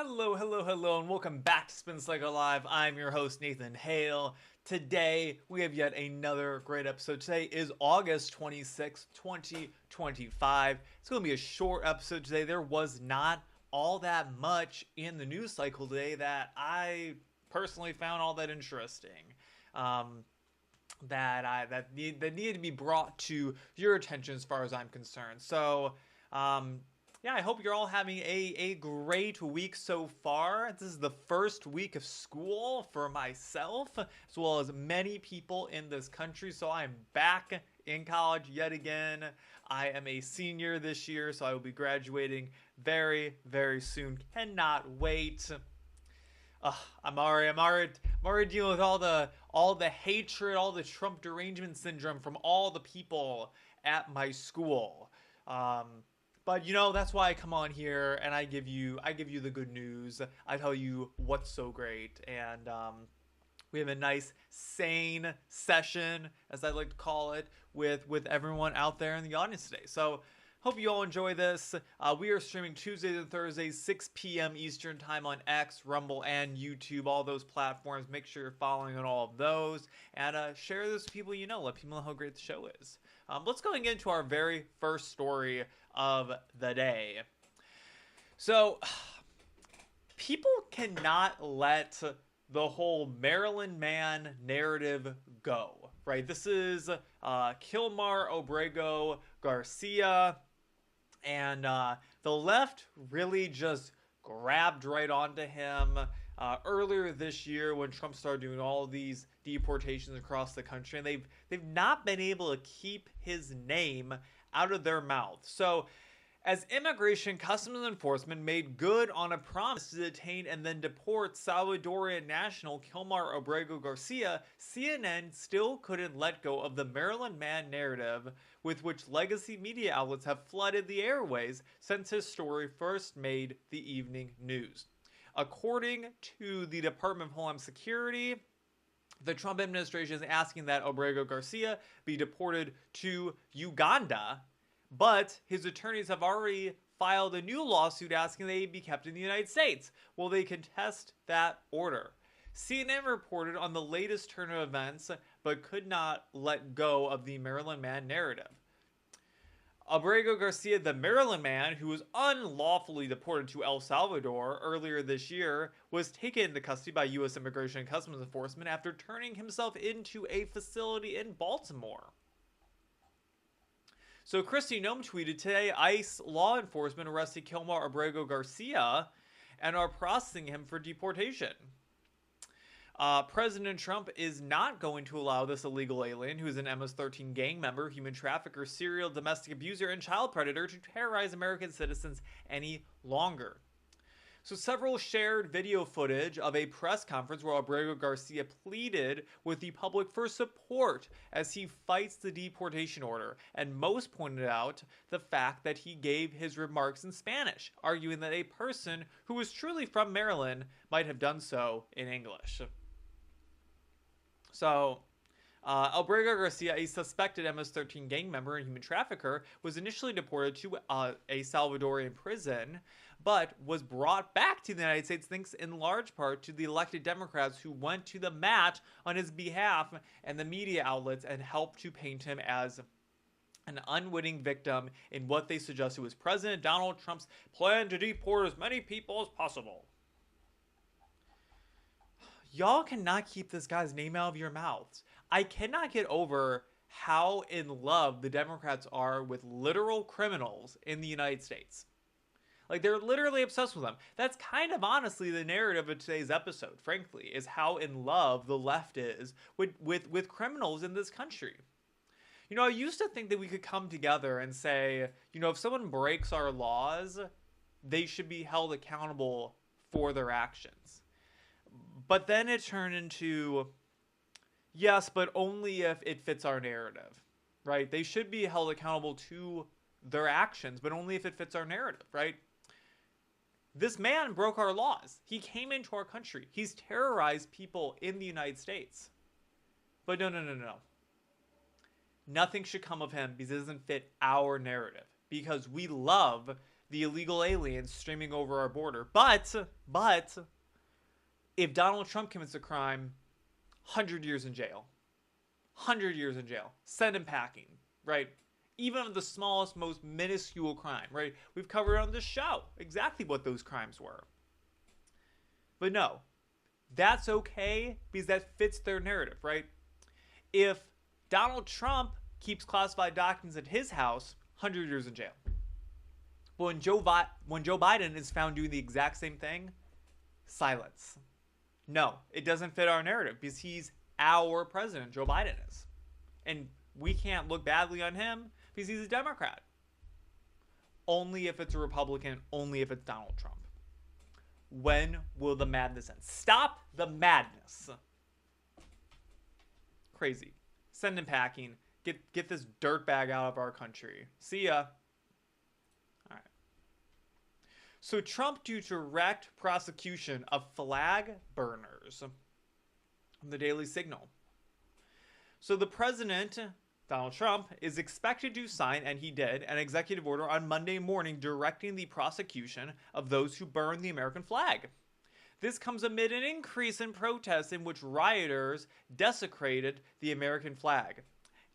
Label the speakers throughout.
Speaker 1: Hello, and welcome back to Spin Cycle Live. I'm your host, Nathan Hale. Today, we have yet another great episode. Today is August 26th, 2025. It's going to be a short episode today. There was not all that much in the news cycle today that I personally found all that interesting. That needed to be brought to your attention as far as I'm concerned. So, yeah, I hope you're all having a great week so far. This is the first week of school for myself, as well as many people in this country. So I'm back in college yet again. I am a senior this year, so I will be graduating very, very soon. Cannot wait. I'm already dealing with all the hatred, all the Trump derangement syndrome from all the people at my school. But that's why I come on here and I give you the good news. I tell you what's so great, and we have a nice sane session, as I like to call it, with everyone out there in the audience today. So hope you all enjoy this. We are streaming Tuesdays and Thursdays, 6 p.m. Eastern time on X, Rumble, and YouTube, all those platforms. Make sure you're following on all of those, and share this with people you know. Let people know how great the show is. Let's go and get into our very first story of the day. So, people cannot let the whole Maryland man narrative go, right? This is Kilmar Obrego Garcia, and the left really just grabbed right onto him earlier this year when Trump started doing all of these deportations across the country, and they've not been able to keep his name out of their mouth. So as Immigration Customs Enforcement made good on a promise to detain and then deport Salvadoran national Kilmar Obrego Garcia, CNN still couldn't let go of the Maryland man narrative with which legacy media outlets have flooded the airways since his story first made the evening news. According to the Department of Homeland Security, the Trump administration is asking that Obrego Garcia be deported to Uganda, but his attorneys have already filed a new lawsuit asking that he be kept in the United States. Will they contest that order? CNN reported on the latest turn of events, but could not let go of the Maryland man narrative. Obrego Garcia, the Maryland man who was unlawfully deported to El Salvador earlier this year, was taken into custody by U.S. Immigration and Customs Enforcement after turning himself into a facility in Baltimore. So Kristi Noem tweeted, today ICE law enforcement arrested Kilmar Obrego Garcia and are processing him for deportation. President Trump is not going to allow this illegal alien, who is an MS-13 gang member, human trafficker, serial domestic abuser, and child predator, to terrorize American citizens any longer. So several shared video footage of a press conference where Obrego Garcia pleaded with the public for support as he fights the deportation order, and most pointed out the fact that he gave his remarks in Spanish, arguing that a person who was truly from Maryland might have done so in English. So, Obrego Garcia, a suspected MS-13 gang member and human trafficker, was initially deported to a Salvadorian prison, but was brought back to the United States thanks in large part to the elected Democrats who went to the mat on his behalf and the media outlets and helped to paint him as an unwitting victim in what they suggested was President Donald Trump's plan to deport as many people as possible. Y'all cannot keep this guy's name out of your mouths. I cannot get over how in love the Democrats are with literal criminals in the United States. Like, they're literally obsessed with them. That's kind of honestly the narrative of today's episode, frankly, is how in love the left is with criminals in this country. I used to think that we could come together and say, if someone breaks our laws, they should be held accountable for their actions. But then it turned into, yes, but only if it fits our narrative, right? They should be held accountable to their actions, but only if it fits our narrative, right? This man broke our laws. He came into our country. He's terrorized people in the United States. But no. Nothing should come of him because it doesn't fit our narrative. Because we love the illegal aliens streaming over our border. But if Donald Trump commits a crime, 100 years in jail. 100 years in jail. Send him packing, right? Even the smallest, most minuscule crime, right? We've covered on this show exactly what those crimes were. But no, that's okay because that fits their narrative, right? If Donald Trump keeps classified documents at his house, 100 years in jail. But when Joe Biden is found doing the exact same thing, silence. No, it doesn't fit our narrative because he's our president, Joe Biden is. And we can't look badly on him because he's a Democrat. Only if it's a Republican, only if it's Donald Trump. When will the madness end? Stop the madness. Crazy. Send him packing. Get this dirtbag out of our country. See ya. All right. So Trump due direct prosecution of flag burners. The Daily Signal. So the president, Donald Trump, is expected to sign, and he did, an executive order on Monday morning directing the prosecution of those who burn the American flag. This comes amid an increase in protests in which rioters desecrated the American flag.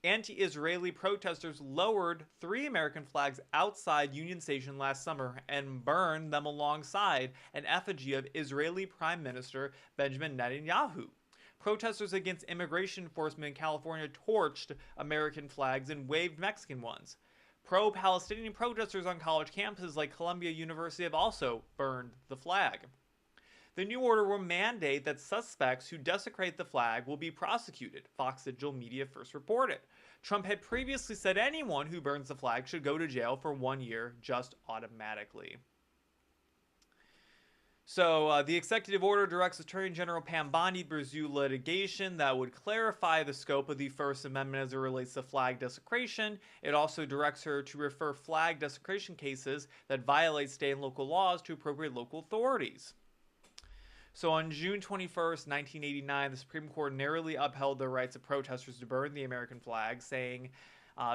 Speaker 1: Anti-Israeli protesters lowered 3 American flags outside Union Station last summer and burned them alongside an effigy of Israeli Prime Minister Benjamin Netanyahu. Protesters against immigration enforcement in California torched American flags and waved Mexican ones. Pro-Palestinian protesters on college campuses like Columbia University have also burned the flag. The new order will mandate that suspects who desecrate the flag will be prosecuted, Fox Digital Media first reported. Trump had previously said anyone who burns the flag should go to jail for 1 year just automatically. So the executive order directs Attorney General Pam Bondi to pursue litigation that would clarify the scope of the First Amendment as it relates to flag desecration. It also directs her to refer flag desecration cases that violate state and local laws to appropriate local authorities. So on June 21st, 1989, the Supreme Court narrowly upheld the rights of protesters to burn the American flag, saying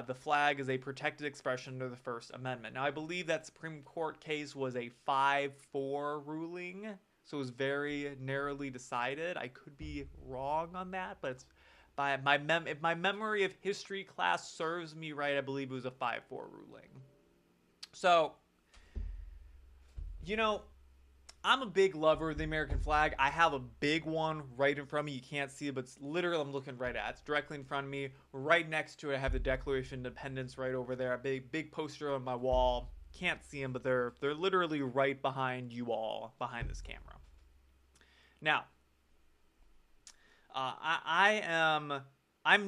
Speaker 1: the flag is a protected expression under the First Amendment. Now, I believe that Supreme Court case was a 5-4 ruling, so it was very narrowly decided. I could be wrong on that, but it's if my memory of history class serves me right, I believe it was a 5-4 ruling. So, I'm a big lover of the American flag. I have a big one right in front of me. You can't see it, but it's literally I'm looking right at it. It's directly in front of me. Right next to it, I have the Declaration of Independence right over there. A big poster on my wall. Can't see them, but they're literally right behind you all, behind this camera. Now, I'm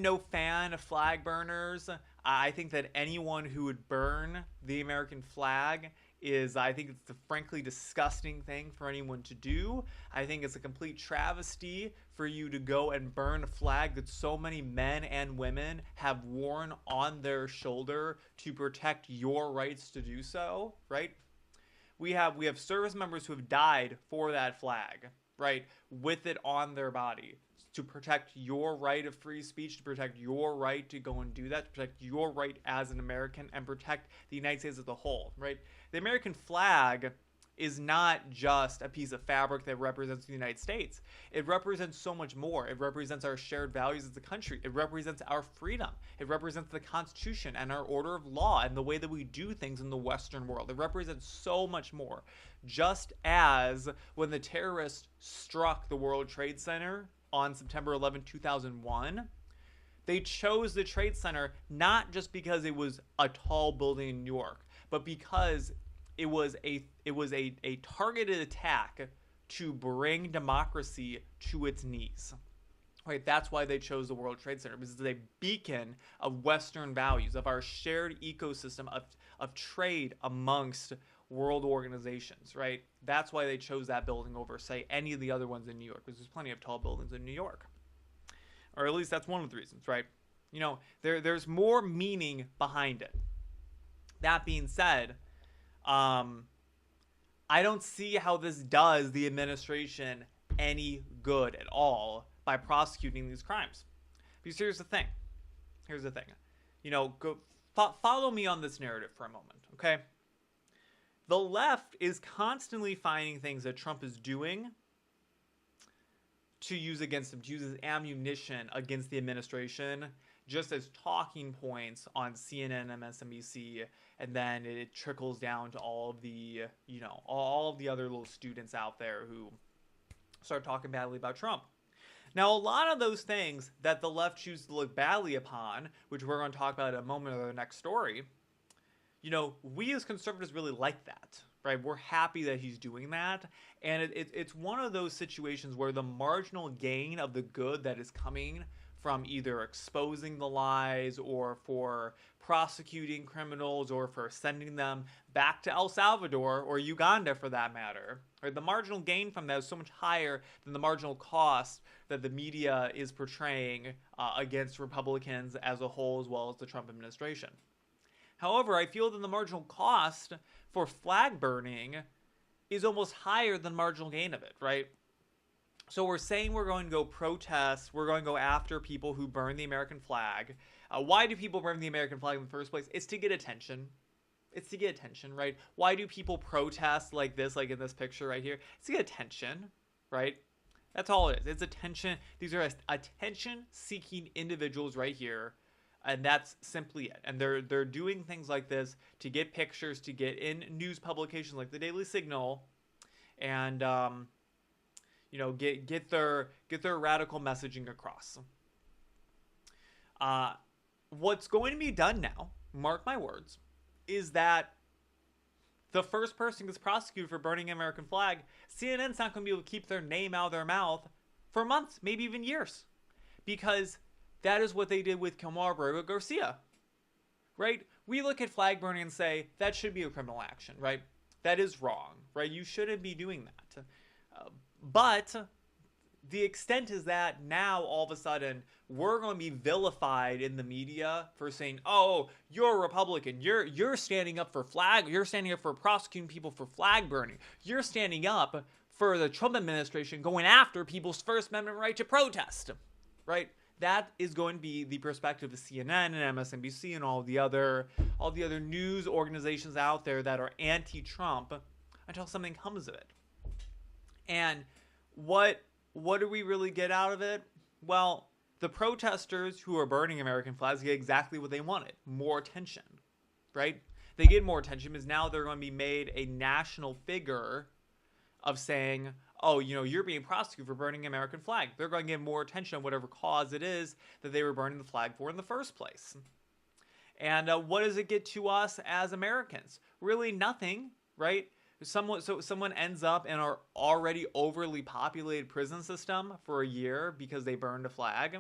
Speaker 1: no fan of flag burners. I think that anyone who would burn the American flag I think it's a frankly disgusting thing for anyone to do. I think it's a complete travesty for you to go and burn a flag that so many men and women have worn on their shoulder to protect your rights to do so, right? We have service members who have died for that flag, right, with it on their body, to protect your right of free speech, to protect your right to go and do that, to protect your right as an American, and protect the United States as a whole, right? The American flag is not just a piece of fabric that represents the United States. It represents so much more. It represents our shared values as a country. It represents our freedom. It represents the Constitution and our order of law and the way that we do things in the Western world. It represents so much more. Just as when the terrorists struck the World Trade Center on September 11, 2001, they chose the Trade Center not just because it was a tall building in New York, but because it was a targeted attack to bring democracy to its knees. Right? That's why they chose the World Trade Center, because it's a beacon of Western values, of our shared ecosystem of trade amongst world organizations, right? That's why they chose that building over, say, any of the other ones in New York, because there's plenty of tall buildings in New York. Or at least that's one of the reasons, right? There's more meaning behind it. That being said, I don't see how this does the administration any good at all by prosecuting these crimes. Because here's the thing. Follow me on this narrative for a moment, okay? the left is constantly finding things that Trump is doing to use against him, to use as ammunition against the administration, just as talking points on CNN and MSNBC, and then it trickles down to all of the, all of the other little students out there who start talking badly about Trump. Now, a lot of those things that the left chooses to look badly upon, which we're going to talk about in a moment of the next story, we as conservatives really like that, right? We're happy that he's doing that. And it's one of those situations where the marginal gain of the good that is coming from either exposing the lies or for prosecuting criminals or for sending them back to El Salvador or Uganda for that matter, right? The marginal gain from that is so much higher than the marginal cost that the media is portraying against Republicans as a whole, as well as the Trump administration. However, I feel that the marginal cost for flag burning is almost higher than marginal gain of it, right? So we're saying we're going to go protest, we're going to go after people who burn the American flag. Why do people burn the American flag in the first place? It's to get attention. It's to get attention, right? Why do people protest like this, like in this picture right here? It's to get attention, right? That's all it is. It's attention. These are attention-seeking individuals right here, and that's simply it. And they're doing things like this to get pictures, to get in news publications like the Daily Signal, and get their radical messaging across. What's going to be done now, mark my words, is that the first person gets prosecuted for burning an American flag, CNN's not going to be able to keep their name out of their mouth for months, maybe even years, because that is what they did with Marburgo Garcia, right? We look at flag burning and say that should be a criminal action, right? That is wrong, right? You shouldn't be doing that. But the extent is that now all of a sudden we're going to be vilified in the media for saying, "Oh, you're a Republican. You're standing up for you're standing up for prosecuting people for flag burning. You're standing up for the Trump administration going after people's First Amendment right to protest." Right? That is going to be the perspective of CNN and MSNBC and all the other news organizations out there that are anti-Trump until something comes of it. And what do we really get out of it? Well, the protesters who are burning American flags get exactly what they wanted. More attention, right? They get more attention because now they're going to be made a national figure of saying, "Oh, you're being prosecuted for burning an American flag." They're going to get more attention on whatever cause it is that they were burning the flag for in the first place. And what does it get to us as Americans? Really nothing, right? Someone ends up in our already overly populated prison system for a year because they burned a flag.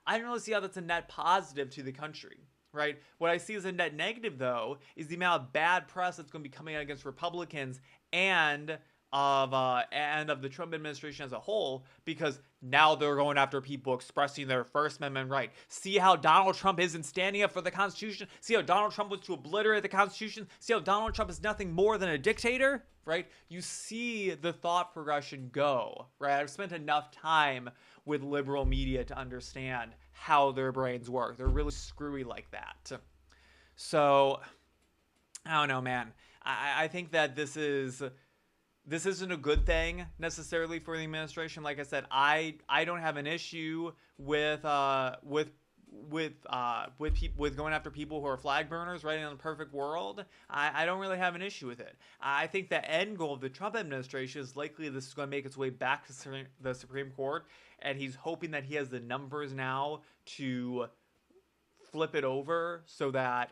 Speaker 1: I don't really see how that's a net positive to the country, right? What I see as a net negative, though, is the amount of bad press that's going to be coming out against Republicans and of the Trump administration as a whole, because now they're going after people expressing their First Amendment right. See how Donald Trump isn't standing up for the Constitution? See how Donald Trump wants to obliterate the Constitution? See how Donald Trump is nothing more than a dictator? Right? You see the thought progression go, right? I've spent enough time with liberal media to understand how their brains work. They're really screwy like that. So, I don't know, man. I think that this isn't a good thing necessarily for the administration. Like I said, I don't have an issue with going after people who are flag burners, right? In a perfect world, I don't really have an issue with it. I think the end goal of the Trump administration is likely this is going to make its way back to the Supreme Court, and he's hoping that he has the numbers now to flip it over so that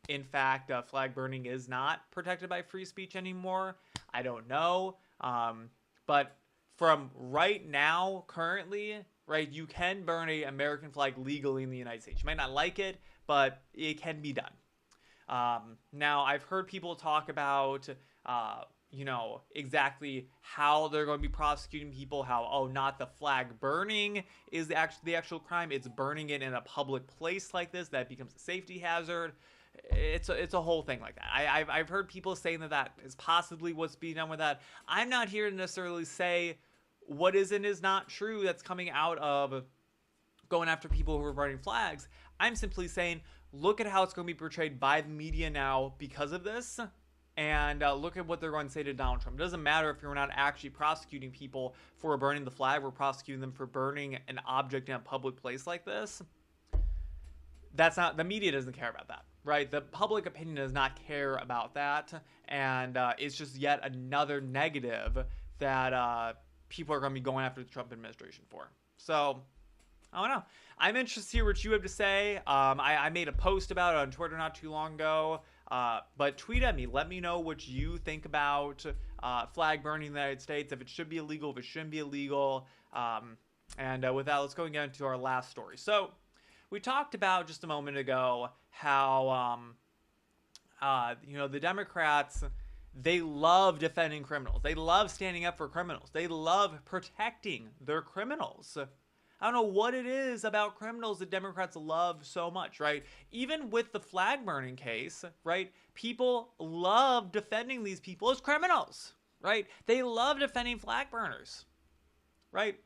Speaker 1: in fact flag burning is not protected by free speech anymore. I don't know. But from right now, currently, right, you can burn an American flag legally in the United States. You might not like it, but it can be done. Now, I've heard people talk about, exactly how they're going to be prosecuting people, how, not the flag burning is the actual crime. It's burning it in a public place like this that becomes a safety hazard. It's a whole thing like that. I've heard people saying that is possibly what's being done with that. I'm not here to necessarily say what is and is not true that's coming out of going after people who are burning flags. I'm simply saying, look at how it's going to be portrayed by the media now because of this, And look at what they're going to say to Donald Trump. It doesn't matter if you're not actually prosecuting people for burning the flag. We're prosecuting them for burning an object in a public place like this. That's not, the media doesn't care about that, right? The public opinion does not care about that. And it's just yet another negative that people are going to be going after the Trump administration for. So, I don't know. I'm interested to hear what you have to say. I made a post about it on Twitter not too long ago. But tweet at me. Let me know what you think about flag burning in the United States, if it should be illegal, if it shouldn't be illegal. And with that, let's go and get into our last story. So we talked about just a moment ago how, the Democrats, they love defending criminals. They love standing up for criminals. They love protecting their criminals. I don't know what it is about criminals that Democrats love so much, right? Even with the flag burning case, right? People love defending these people as criminals, right? They love defending flag burners, right?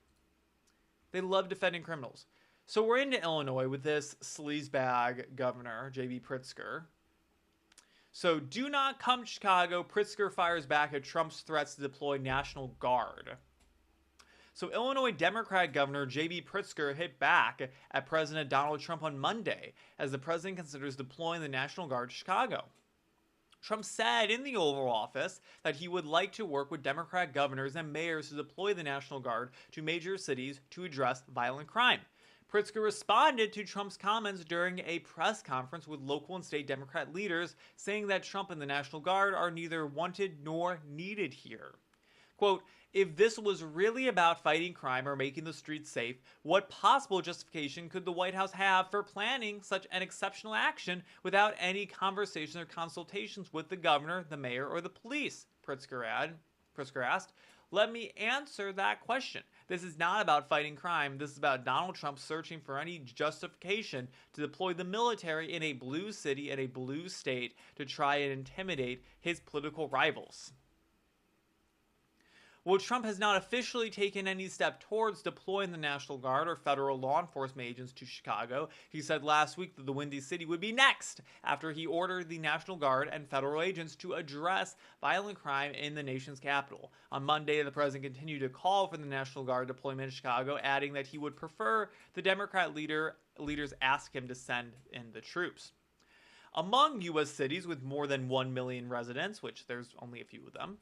Speaker 1: They love defending criminals. So we're into Illinois with this sleazebag governor, J.B. Pritzker. So do not come to Chicago. Pritzker fires back at Trump's threats to deploy National Guard. So Illinois Democrat Governor J.B. Pritzker hit back at President Donald Trump on Monday as the president considers deploying the National Guard to Chicago. Trump said in the Oval Office that he would like to work with Democrat governors and mayors to deploy the National Guard to major cities to address violent crime. Pritzker responded to Trump's comments during a press conference with local and state Democrat leaders, saying that Trump and the National Guard are neither wanted nor needed here. Quote, if this was really about fighting crime or making the streets safe, what possible justification could the White House have for planning such an exceptional action without any conversations or consultations with the governor, the mayor, or the police? Pritzker asked. Let me answer that question. This is not about fighting crime. This is about Donald Trump searching for any justification to deploy the military in a blue city and a blue state to try and intimidate his political rivals. While Trump has not officially taken any step towards deploying the National Guard or federal law enforcement agents to Chicago, he said last week that the Windy City would be next after he ordered the National Guard and federal agents to address violent crime in the nation's capital. On Monday, the president continued to call for the National Guard deployment in Chicago, adding that he would prefer the Democrat leaders ask him to send in the troops. Among U.S. cities with more than 1 million residents, which there's only a few of them,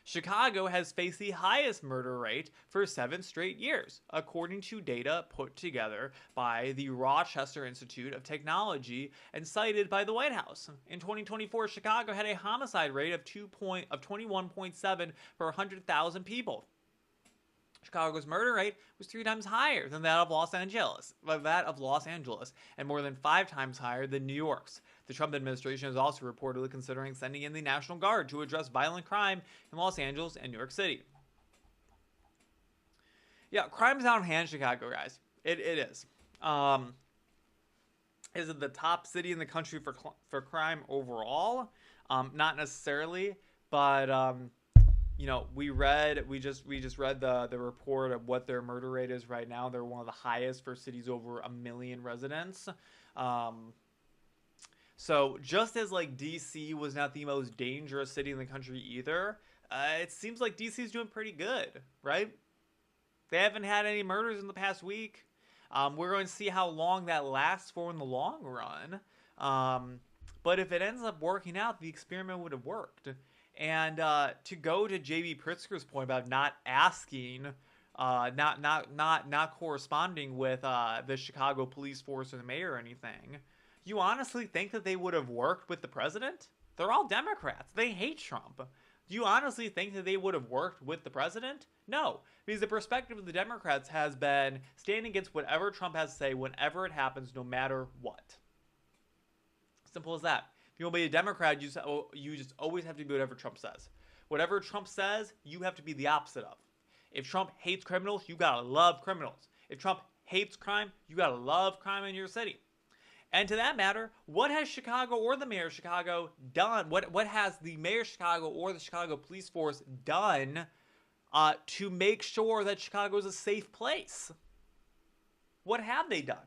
Speaker 1: Chicago has faced the highest murder rate for 7 straight years, according to data put together by the Rochester Institute of Technology and cited by the White House. In 2024, Chicago had a homicide rate of 21.7 per 100,000 people. Chicago's murder rate was 3 times higher than that of Los Angeles, and more than 5 times higher than New York's. The Trump administration is also reportedly considering sending in the National Guard to address violent crime in Los Angeles and New York City. Yeah, crime's out of hand in Chicago, guys. It is. Is it the top city in the country for crime overall? Not necessarily, but we just read the report of what their murder rate is right now. They're one of the highest for cities over 1 million residents. So just as like DC was not the most dangerous city in the country either, it seems like DC is doing pretty good, right? They haven't had any murders in the past week. We're going to see how long that lasts for in the long run. But if it ends up working out, the experiment would have worked. And to go to J.B. Pritzker's point about not asking, not corresponding with the Chicago police force or the mayor or anything, you honestly think that they would have worked with the president? They're all Democrats. They hate Trump. Do you honestly think that they would have worked with the president? No, because the perspective of the Democrats has been stand against whatever Trump has to say whenever it happens, no matter what. Simple as that. If you want to be a Democrat, you just always have to do whatever Trump says. Whatever Trump says, you have to be the opposite of. If Trump hates criminals, you gotta love criminals. If Trump hates crime, you gotta love crime in your city. And to that matter, what has Chicago or the mayor of Chicago done? What has the mayor of Chicago or the Chicago police force done to make sure that Chicago is a safe place? What have they done?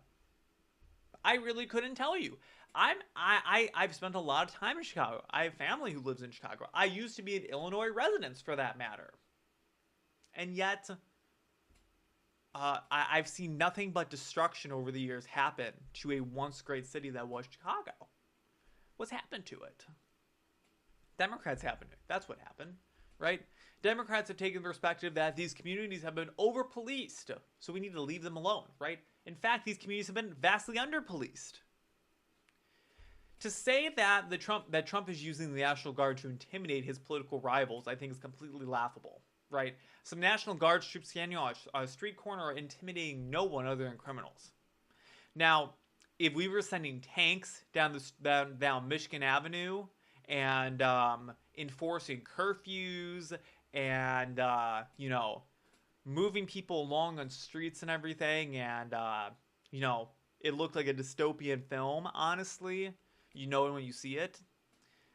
Speaker 1: I really couldn't tell you. I've spent a lot of time in Chicago. I have family who lives in Chicago. I used to be an Illinois resident, for that matter. And yet, I've seen nothing but destruction over the years happen to a once great city that was Chicago. What's happened to it? Democrats happened. That's what happened, right? Democrats have taken the perspective that these communities have been over-policed, so we need to leave them alone, right? In fact, these communities have been vastly under-policed. To say that Trump is using the National Guard to intimidate his political rivals, I think is completely laughable, right? Some National Guard troops standing on a street corner are intimidating no one other than criminals. Now, if we were sending tanks down Michigan Avenue and enforcing curfews and moving people along on streets and everything, and it looked like a dystopian film, honestly, you know it when you see it,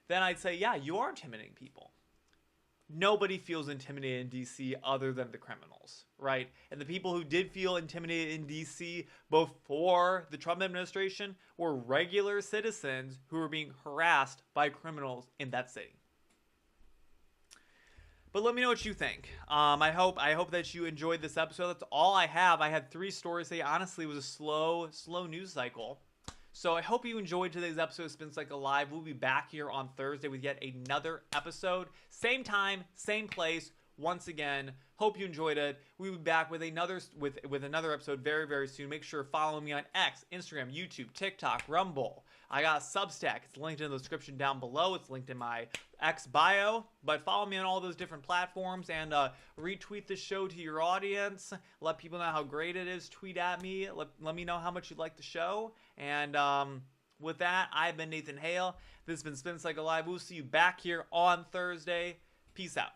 Speaker 1: then I'd say, yeah, you are intimidating people. Nobody feels intimidated in D.C. other than the criminals, right? And the people who did feel intimidated in D.C. before the Trump administration were regular citizens who were being harassed by criminals in that city. But let me know what you think. I hope that you enjoyed this episode. That's all I have. I had 3 stories today. Honestly, it was a slow news cycle. So I hope you enjoyed today's episode of Spin Cycle Live. We'll be back here on Thursday with yet another episode. Same time, same place. Once again, hope you enjoyed it. We'll be back with another episode very, very soon. Make sure to follow me on X, Instagram, YouTube, TikTok, Rumble. I got a Substack. It's linked in the description down below. It's linked in my X bio. But follow me on all those different platforms and retweet the show to your audience. Let people know how great it is. Tweet at me. Let me know how much you like the show. And with that, I've been Nathan Hale. This has been Spin Cycle Live. We'll see you back here on Thursday. Peace out.